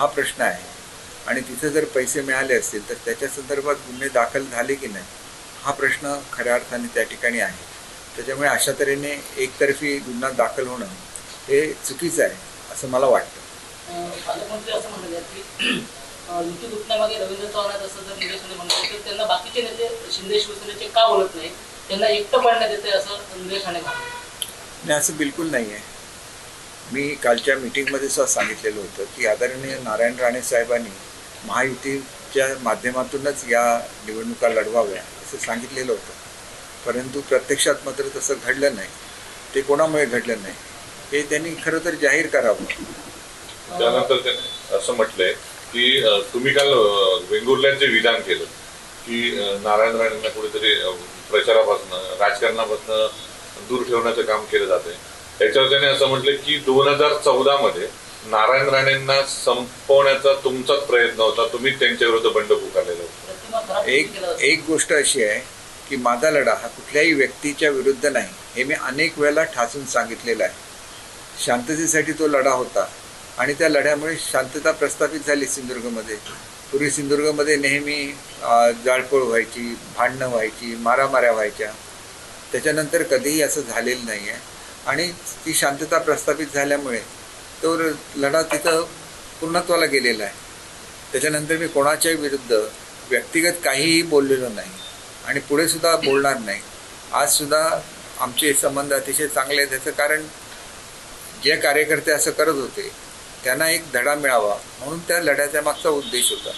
हा प्रश्न आहे आणि तिथे जर पैसे मिळाले असतील तर त्याच्या संदर्भात गुन्हे दाखल झाले की नाही हा प्रश्न खऱ्या अर्थाने त्या ठिकाणी आहे. त्याच्यामुळे अशा तऱ्हेने एकतर्फी गुन्हा दाखल होणं हे चुकीचं आहे असं मला वाटतं. पालकमंत्री असं म्हणाले की युती तुटण्यामागे रवींद्र चव्हाण असं जर निलेशने म्हटलं तर त्यांना बाकीचे नेते शिंदे शिवसेनेचे का बोलत नाही, त्यांना एकटं पडण्यात येते असं निलेशाने म्हटलं. नाही, असं बिलकुल नाही आहे. मी कालच्या मीटिंगमध्ये सुद्धा सांगितलेलं होतं की आदरणीय नारायण राणे साहेबांनी महायुतीच्या माध्यमातूनच या निवडणुका लढवाव्या असं सांगितलेलं होतं. परंतु प्रत्यक्षात मात्र तसं घडलं नाही. ते कोणामुळे घडलं नाही हे त्यांनी खरं तर जाहीर करावं. त्यानंतर त्याने असं म्हटलंय की तुम्ही काल वेंगुर्ल्याचे विधान केलं की नारायण राणेंना कुठेतरी प्रचारापासून राजकारणापासून दूर ठेवण्याचं काम केलं जातंय. त्याच्यावर त्याने असं म्हटलं की 2014 मध्ये नारायण राणेंना संपवण्याचा तुमचाच प्रयत्न होता, तुम्ही त्यांच्या विरुद्ध बंड पुकारलेला होता. एक गोष्ट अशी आहे की माझा लढा हा कुठल्याही व्यक्तीच्या विरुद्ध नाही हे मी अनेक वेळेला ठासून सांगितलेलं आहे. शांततेसाठी तो लढा होता आणि त्या लढ्यामुळे शांतता प्रस्थापित झाली सिंधुदुर्गमध्ये. पूर्वी सिंधुदुर्गमध्ये नेहमी जाळपोळ व्हायची, भांडणं व्हायची, मारामाऱ्या व्हायच्या. त्याच्यानंतर कधीही असं झालेलं नाही आहे आणि ती शांतता प्रस्थापित झाल्यामुळे तो लढा तिथं पूर्णत्वाला गेलेला आहे. त्याच्यानंतर मी कोणाच्याही विरुद्ध व्यक्तिगत काहीही बोललेलो नाही आणि पुढे सुद्धा बोलणार नाही. आजसुद्धा आमचे संबंध अतिशय चांगले आहेत. त्याचं कारण जे कार्यकर्ते असं करत होते त्यांना एक धडा मिळावा म्हणून त्या लढ्याच्या मागचा उद्देश होता.